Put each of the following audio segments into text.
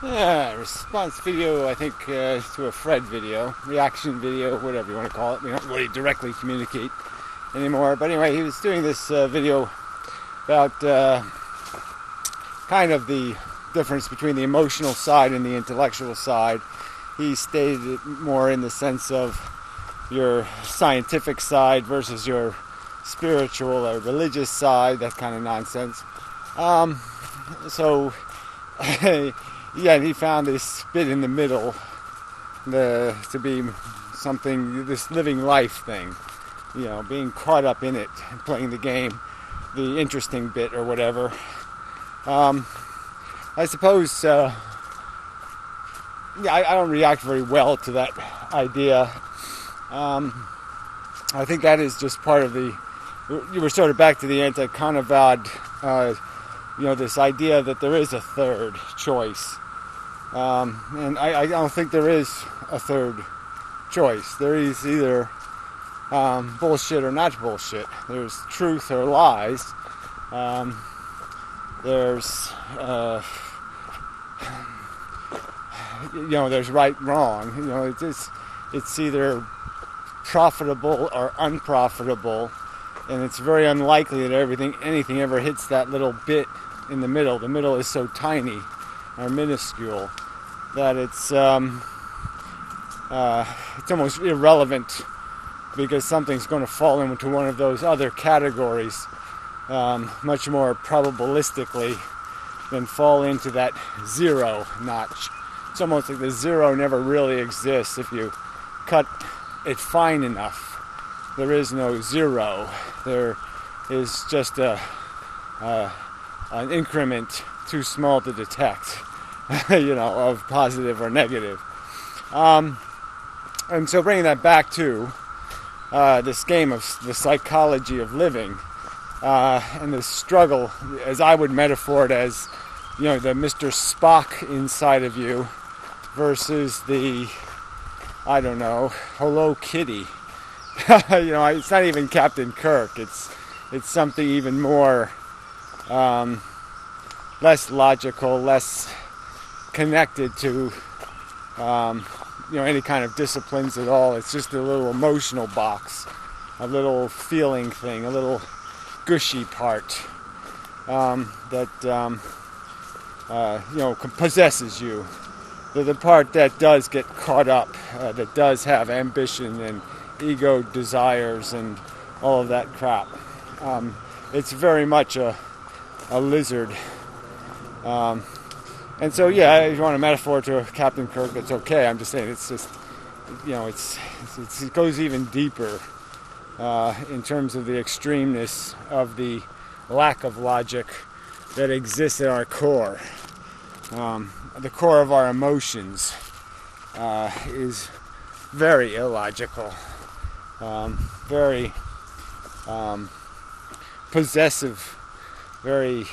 Response video, I think, to a Fred video, reaction video, whatever you want to call it. We don't really directly communicate anymore. But anyway, he was doing this video about kind of the difference between the emotional side and the intellectual side. He stated it more in the sense of your scientific side versus your spiritual or religious side, that kind of nonsense. So, yeah, he found this bit in the middle to be something, this living life thing, being caught up in it, playing the game, the interesting bit or whatever. I suppose, I don't react very well to that idea. I think that is just part of you were sort of back to the Anekantavad, this idea that there is a third choice. And I don't think there is a third choice. There is either bullshit or not bullshit. There's truth or lies. There's there's right, wrong. It's either profitable or unprofitable, and it's very unlikely that anything ever hits that little bit in the middle. The middle is so tiny or minuscule that it's almost irrelevant, because something's going to fall into one of those other categories much more probabilistically than fall into that zero notch. It's almost like the zero never really exists. If you cut it fine enough, there is no zero. There is just an increment too small to detect, of positive or negative. And so bringing that back to this game of the psychology of living, and this struggle, as I would metaphor it as, the Mr. Spock inside of you versus the, Hello Kitty. It's not even Captain Kirk. It's something even more, less logical, less connected to, any kind of disciplines at all. It's just a little emotional box, a little feeling thing, a little gushy part that possesses you. The part that does get caught up, that does have ambition and ego desires and all of that crap. It's very much a lizard. And so, if you want a metaphor to Captain Kirk, that's okay. I'm just saying it's just, it goes even deeper in terms of the extremeness of the lack of logic that exists at our core. The core of our emotions is very illogical, very possessive, very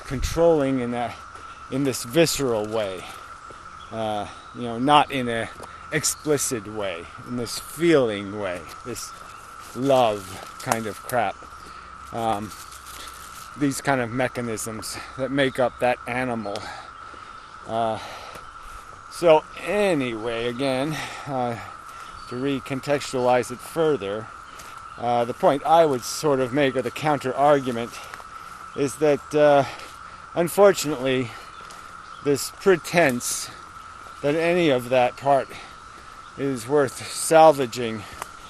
controlling in this visceral way, not in a explicit way, in this feeling way, this love kind of crap. These kind of mechanisms that make up that animal. So anyway, again, to recontextualize it further, the point I would sort of make, or the counter argument, is that unfortunately this pretense that any of that part is worth salvaging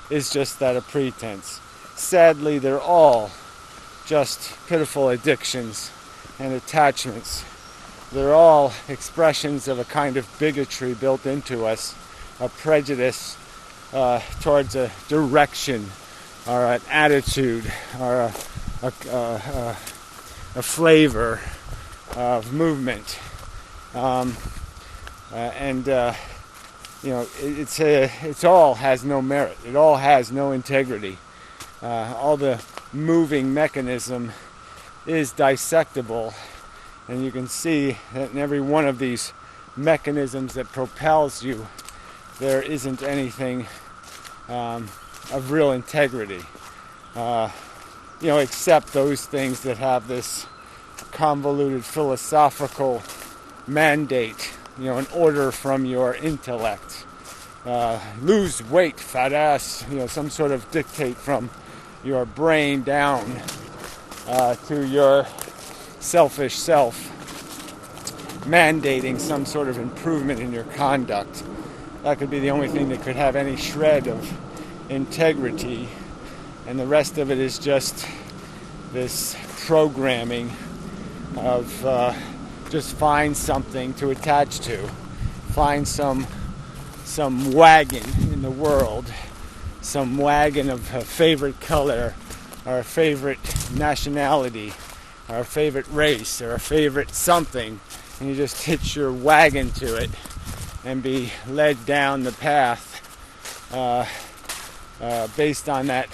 is just that, a pretense. Sadly, they're all just pitiful addictions and attachments. They're all expressions of a kind of bigotry built into us, a prejudice towards a direction or an attitude or a flavor of movement. It all has no merit. It all has no integrity. All the moving mechanism is dissectable, and you can see that in every one of these mechanisms that propels you, there isn't anything of real integrity, except those things that have this convoluted philosophical mandate, an order from your intellect. Lose weight, fat ass, some sort of dictate from your brain down to your selfish self, mandating some sort of improvement in your conduct. That could be the only thing that could have any shred of integrity, and the rest of it is just this programming of just find something to attach to, find some wagon in the world, some wagon of a favorite color, or a favorite nationality, or a favorite race, or a favorite something, and you just hitch your wagon to it and be led down the path based on that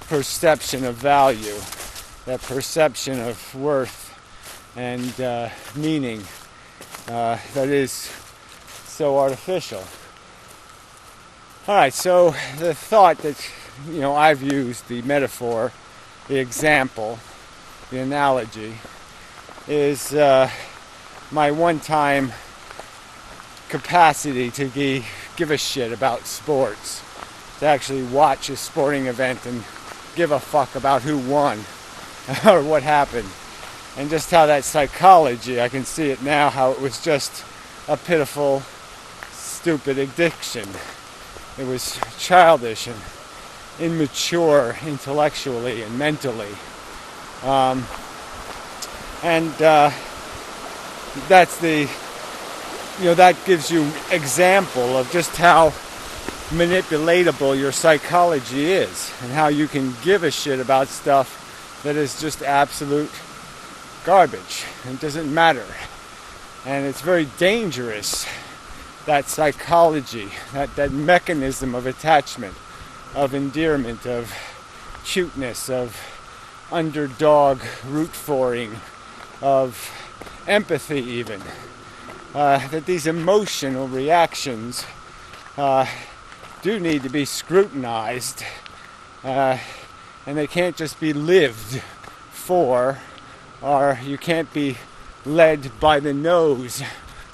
perception of value, that perception of worth and meaning that is so artificial. Alright, so the thought that I've used, the metaphor, the example, the analogy, is my one-time capacity to give a shit about sports, to actually watch a sporting event and give a fuck about who won or what happened, and just how that psychology, I can see it now, how it was just a pitiful, stupid addiction. It was childish and immature intellectually and mentally, and that's that gives you example of just how manipulatable your psychology is, and how you can give a shit about stuff that is just absolute garbage and doesn't matter. And it's very dangerous, that psychology, that mechanism of attachment, of endearment, of cuteness, of underdog root-foring, of empathy even. That these emotional reactions do need to be scrutinized, and they can't just be lived for, or you can't be led by the nose,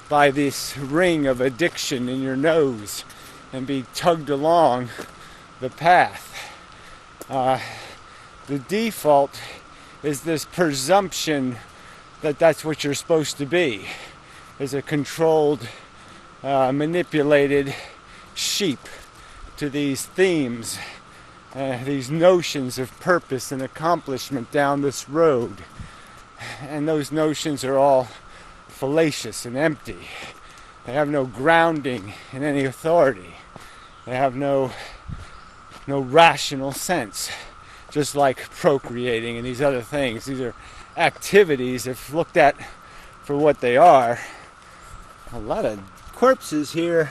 by this ring of addiction in your nose, and be tugged along the path. The default is this presumption that that's what you're supposed to be, is a controlled, manipulated sheep to these themes, these notions of purpose and accomplishment down this road. And those notions are all fallacious and empty. They have no grounding in any authority. They have no rational sense. Just like procreating and these other things. These are activities, if looked at for what they are. A lot of corpses here.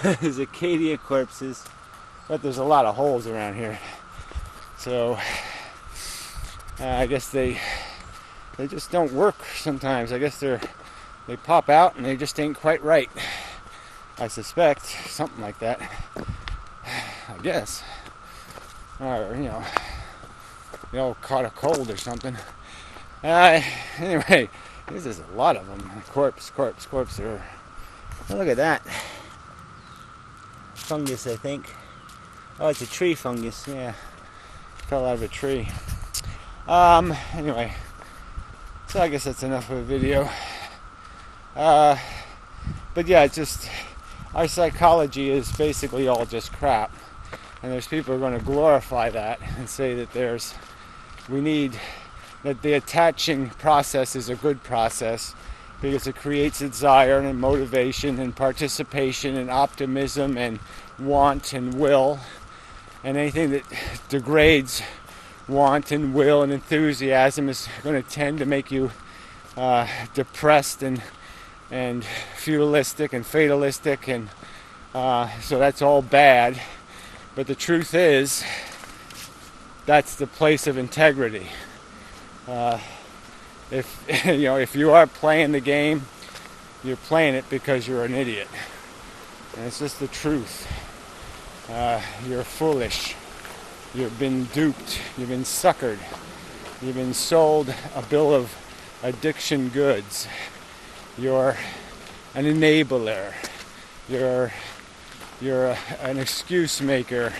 There's Acadia corpses. But there's a lot of holes around here. So I guess they just don't work sometimes. I guess they pop out and they just ain't quite right. I suspect something like that. I guess. Or, they all caught a cold or something. Anyway, this is a lot of them. Corpse. Oh, look at that. Fungus, I think. Oh, it's a tree fungus. Yeah. Fell out of a tree. Anyway. So I guess that's enough of a video. But yeah, it's just, our psychology is basically all just crap. And there's people who are going to glorify that and say that that the attaching process is a good process because it creates a desire and motivation and participation and optimism and want and will. And anything that degrades want and will and enthusiasm is going to tend to make you depressed and feudalistic and fatalistic, and so that's all bad. But the truth is, that's the place of integrity. If you are playing the game, you're playing it because you're an idiot, and it's just the truth. You're foolish. You've been duped. You've been suckered. You've been sold a bill of addiction goods, You're an enabler. You're an excuse maker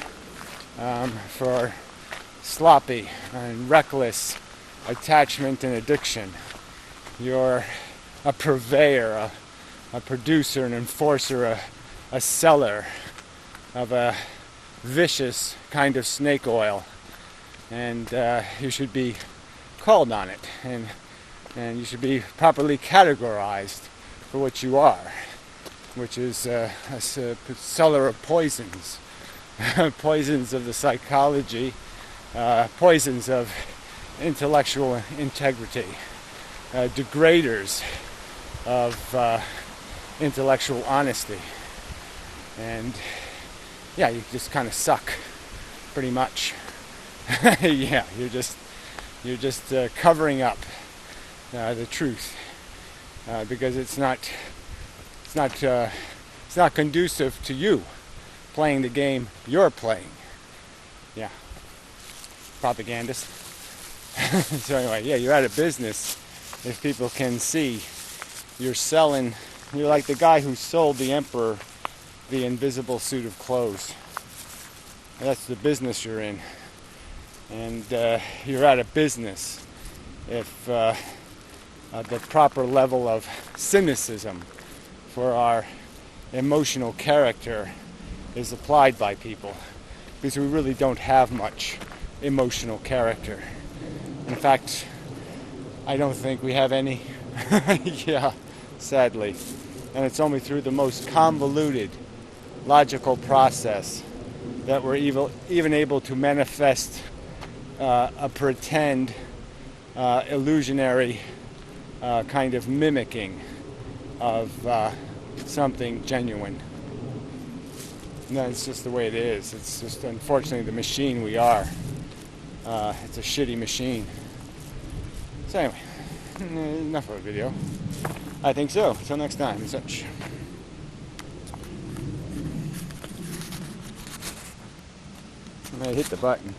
for sloppy and reckless attachment and addiction. You're a purveyor, a producer, an enforcer, a seller of a vicious kind of snake oil, and you should be called on it, and you should be properly categorized for what you are, which is a seller of poisons, poisons of the psychology, poisons of intellectual integrity, degraders of intellectual honesty. And yeah, you just kind of suck, pretty much. Yeah, you're just covering up the truth because it's not conducive to you playing the game you're playing. Yeah, propagandist. So anyway, yeah, you're out of business if people can see you're selling. You're like the guy who sold the emperor the invisible suit of clothes. That's the business you're in, and you're out of business if the proper level of cynicism for our emotional character is applied by people, because we really don't have much emotional character. In fact, I don't think we have any. Yeah, sadly. And it's only through the most convoluted logical process that we're even able to manifest a pretend illusionary kind of mimicking of something genuine. No, it's just the way it is. It's just, unfortunately, the machine we are. It's a shitty machine. So anyway, enough of a video. I think so. Until next time and such. I hit the button.